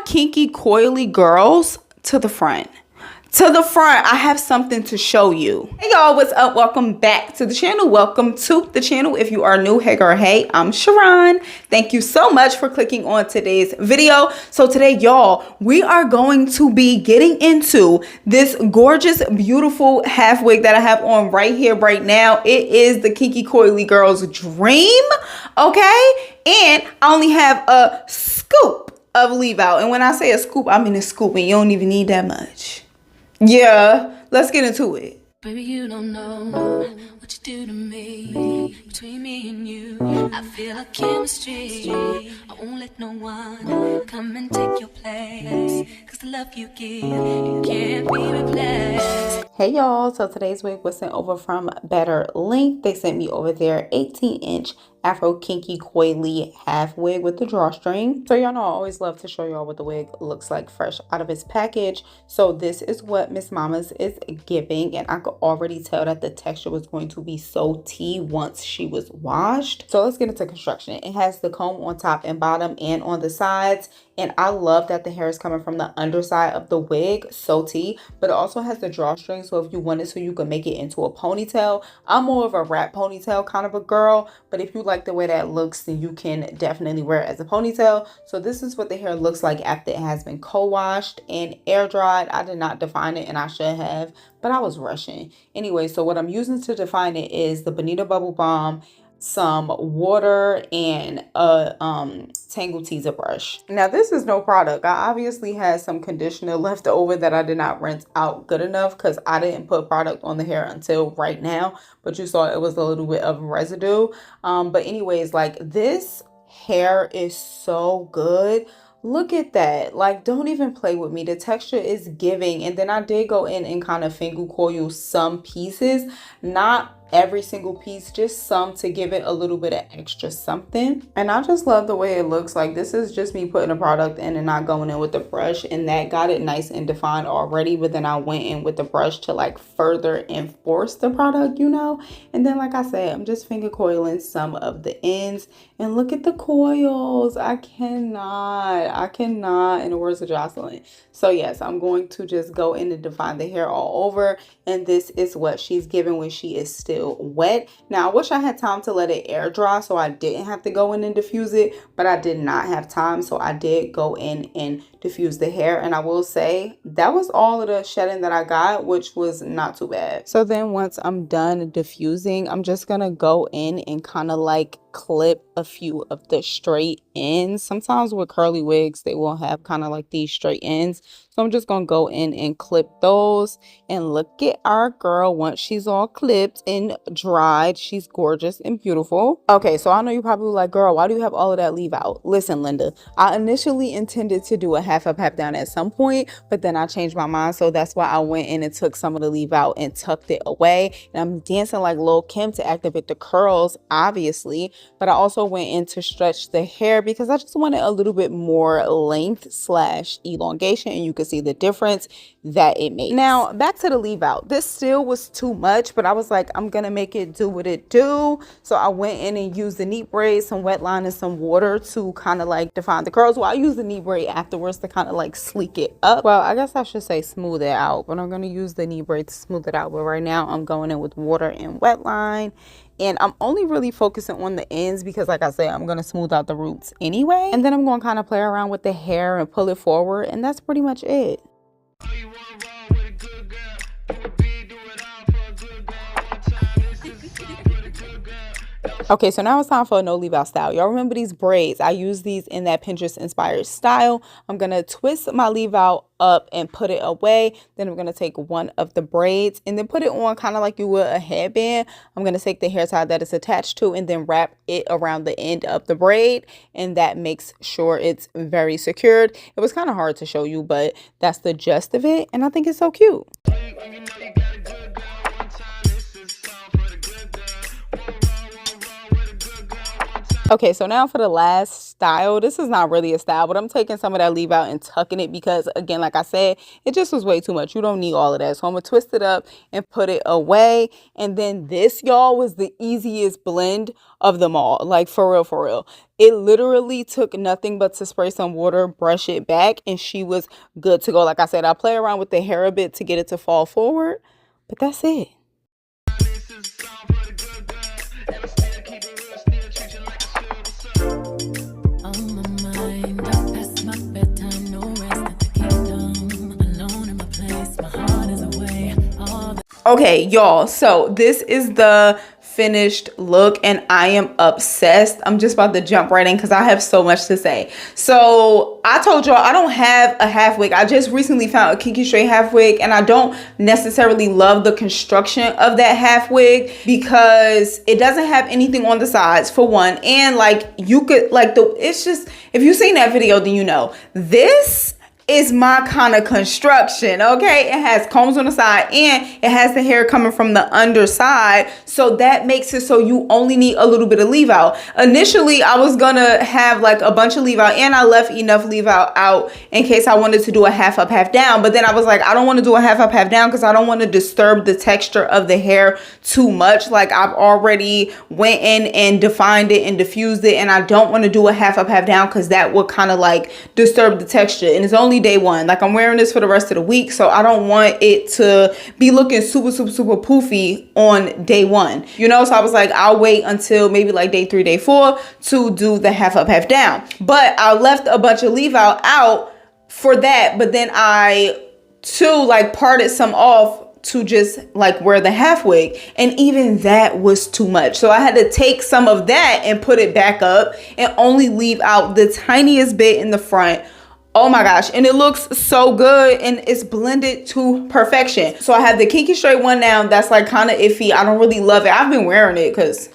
kinky coily girls, to the front. To the front, I have something to show you. Hey y'all, what's up? Welcome back to the channel. Welcome to the channel. If you are new, hey girl, hey, I'm Sharron. Thank you so much for clicking on today's video. So today, y'all, we are going to be getting into this gorgeous, beautiful half wig that I have on right here, right now. It is the kinky coily girl's dream, okay? And I only have a scoop of leave out. And when I say a scoop, I mean a scoop, and you don't even need that much. Yeah, let's get into it. Baby, you don't know what you do to me. Between me and you, I feel a chemistry. I won't let no one come and take your place. Cause the love you give, it can't be replaced. Hey y'all, so today's wig was sent over from BetterLength. They sent me over their 18-inch afro kinky coily half wig with the drawstring. So y'all know I always love to show y'all what the wig looks like fresh out of its package. So this is what Miss Mama's is giving, and I could already tell that the texture was going to be so tea once she was washed. So let's get into construction. It has the comb on top and bottom and on the sides, and I love that the hair is coming from the underside of the wig, so tea, but it also has the drawstring, so if you wanted to, you could make it into a ponytail. I'm more of a wrap ponytail kind of a girl, but if you like the way that looks, then you can definitely wear it as a ponytail. So this is what the hair looks like after it has been co-washed and air dried. I did not define it, and I should have, but I was rushing. Anyway, so what I'm using to define it is the Bonita Bubble Balm, some water, and a Tangle Teaser brush. Now this is no product. I obviously had some conditioner left over that I did not rinse out good enough because I didn't put product on the hair until right now, but you saw it was a little bit of residue. But anyways, like, this hair is so good. Look at that. Like, don't even play with me. The texture is giving. And then I did go in and kind of finger coil some pieces, not every single piece, just some, to give it a little bit of extra something. And I just love the way it looks. Like, this is just me putting a product in and not going in with the brush, and that got it nice and defined already. But then I went in with the brush to like further enforce the product, you know. And then, like I said, I'm just finger coiling some of the ends, and look at the coils. I cannot, in the words of Jocelyn. So yes, I'm going to just go in and define the hair all over, and this is what she's giving when she is still wet. Now I wish I had time to let it air dry so I didn't have to go in and diffuse it, but I did not have time, so I did go in and diffuse the hair. And I will say that was all of the shedding that I got, which was not too bad. So then once I'm done diffusing, I'm just gonna go in and kind of like clip a few of the straight ends. Sometimes with curly wigs they will have kind of like these straight ends, so I'm just gonna go in and clip those. And look at our girl once she's all clipped and dried. She's gorgeous and beautiful. Okay, so I know you probably like, girl, why do you have all of that leave out? Listen, Linda, I initially intended to do a half up, half down at some point, but then I changed my mind, so that's why I went in and took some of the leave out and tucked it away. And I'm dancing like Lil Kim to activate the curls, obviously, but I also went in to stretch the hair because I just wanted a little bit more length slash elongation, and you can see the difference that it made. Now back to the leave out. This still was too much, but I was like, I'm gonna make it do what it do. So I went in and used the knee braid, some wet line, and some water to kind of like define the curls. Well, I used the knee braid afterwards to kind of like sleek it up. Well, I guess I should say smooth it out, but I'm gonna use the knee braid to smooth it out. But right now I'm going in with water and wet line, and I'm only really focusing on the ends because, like I said, I'm going to smooth out the roots anyway. And then I'm going to kind of play around with the hair and pull it forward. And that's pretty much it. Okay, so now it's time for a no leave out style. Y'all remember these braids? I use these in that Pinterest inspired style. I'm gonna twist my leave out up and put it away. Then I'm gonna take one of the braids and then put it on kind of like you would a headband. I'm gonna take the hair tie that it's attached to and then wrap it around the end of the braid, and that makes sure it's very secured. It was kind of hard to show you, but that's the gist of it, and I think it's so cute. Okay, so now for the last style. This is not really a style, but I'm taking some of that leave out and tucking it because, again, like I said, it just was way too much. You don't need all of that. So I'm going to twist it up and put it away. And then this, y'all, was the easiest blend of them all. Like, for real, for real. It literally took nothing but to spray some water, brush it back, and she was good to go. Like I said, I play around with the hair a bit to get it to fall forward, but that's it. Okay, y'all, so this is the finished look and I am obsessed. I'm just about to jump right in because I have so much to say. So I told y'all I don't have a half wig. I just recently found a kinky straight half wig and I don't necessarily love the construction of that half wig because it doesn't have anything on the sides, for one, and like you could like it's just, if you've seen that video then you know this is my kind of construction. Okay, it has combs on the side and it has the hair coming from the underside, so that makes it so you only need a little bit of leave out. Initially I was gonna have like a bunch of leave out and I left enough leave out in case I wanted to do a half up half down, but then I was like, I don't want to do a half up half down because I don't want to disturb the texture of the hair too much. Like I've already went in and defined it and diffused it, and I don't want to do a half up half down because that would kind of like disturb the texture, and it's only day one. Like I'm wearing this for the rest of the week, so I don't want it to be looking super poofy on day one, you know. So I was like, I'll wait until maybe like day 3, day 4 to do the half up half down, but I left a bunch of leave out for that, but then I too like parted some off to just like wear the half wig, and even that was too much, so I had to take some of that and put it back up and only leave out the tiniest bit in the front. Oh my gosh, and it looks so good and it's blended to perfection. So I have the kinky straight one now that's like kind of iffy. I don't really love it. I've been wearing it because,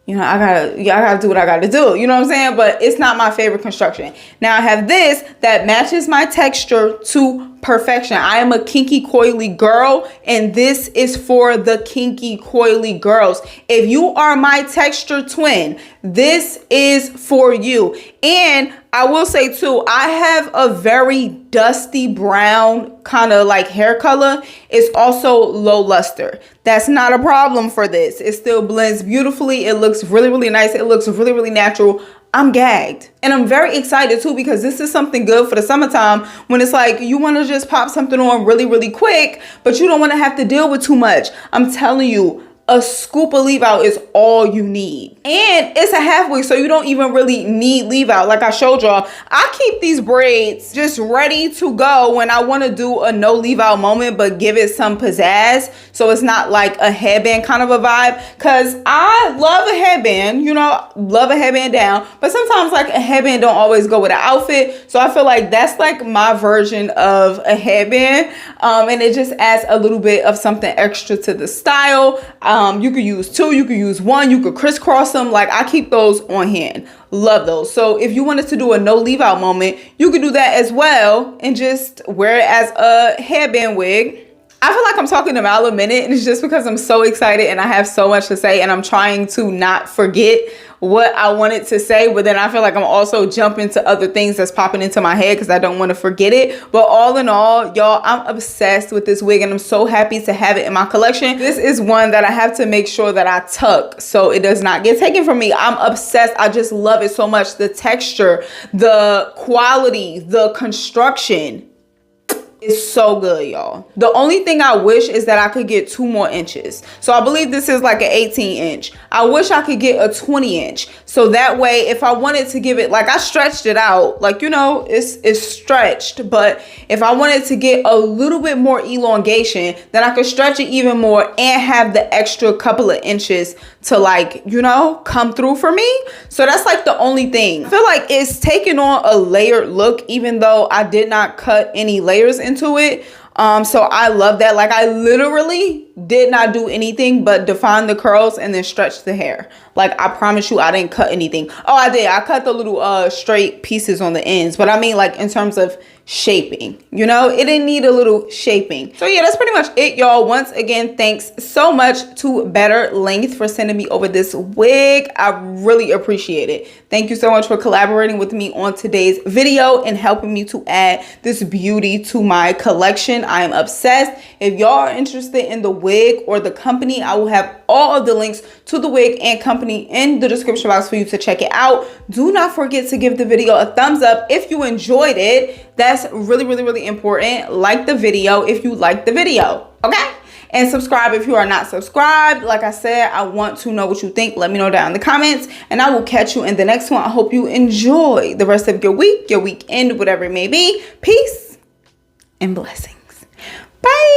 you know, I gotta do what I gotta do, you know what I'm saying? But it's not my favorite construction. Now I have this that matches my texture to perfection. I am a kinky coily girl, and this is for the kinky coily girls. If you are my texture twin, this is for you. And I will say too, I have a very dusty brown kind of like hair color. It's also low luster. That's not a problem for this. It still blends beautifully. It looks really nice. It looks really natural. I'm gagged, and I'm very excited too because this is something good for the summertime when it's like you want to just pop something on really quick, but you don't want to have to deal with too much. I'm telling you, a scoop of leave out is all you need, and it's a half wig, so you don't even really need leave out. Like I showed y'all, I keep these braids just ready to go when I want to do a no leave out moment but give it some pizzazz, so it's not like a headband kind of a vibe, because I love a headband, you know, love a headband down, but sometimes like a headband don't always go with an outfit, so I feel like that's like my version of a headband, and it just adds a little bit of something extra to the style. You could use 2, you could use 1, you could crisscross them. Like I keep those on hand. Love those. So if you wanted to do a no leave out moment, you could do that as well and just wear it as a headband wig. I feel like I'm talking about a minute, and it's just because I'm so excited and I have so much to say, and I'm trying to not forget what I wanted to say, but then I feel like I'm also jumping to other things that's popping into my head because I don't want to forget it. But all in all, y'all, I'm obsessed with this wig and I'm so happy to have it in my collection. This is one that I have to make sure that I tuck so it does not get taken from me. I'm obsessed. I just love it so much. The texture, the quality, the construction. It's so good, y'all. The only thing I wish is that I could get 2 more inches. So I believe this is like an 18 inch. I wish I could get a 20 inch. So that way, if I wanted to give it, like I stretched it out, like, you know, it's stretched. But if I wanted to get a little bit more elongation, then I could stretch it even more and have the extra couple of inches to like, you know, come through for me. So that's like the only thing. I feel like it's taking on a layered look, even though I did not cut any layers into it. So I love that. Like I literally did not do anything but define the curls and then stretch the hair. Like, I promise you, I didn't cut anything. Oh, I did. I cut the little straight pieces on the ends. But I mean, like, in terms of shaping, you know, it didn't need a little shaping. So yeah, that's pretty much it, y'all. Once again, thanks so much to BetterLength for sending me over this wig. I really appreciate it. Thank you so much for collaborating with me on today's video and helping me to add this beauty to my collection. I am obsessed. If y'all are interested in the wig or the company, I will have all of the links to the wig and company in the description box for you to check it out. Do not forget to give the video a thumbs up if you enjoyed it. That's really, really, really important. Like the video if you like the video, okay? And subscribe if you are not subscribed. Like I said, I want to know what you think. Let me know down in the comments, and I will catch you in the next one. I hope you enjoy the rest of your week, your weekend, whatever it may be. Peace and blessings. Bye.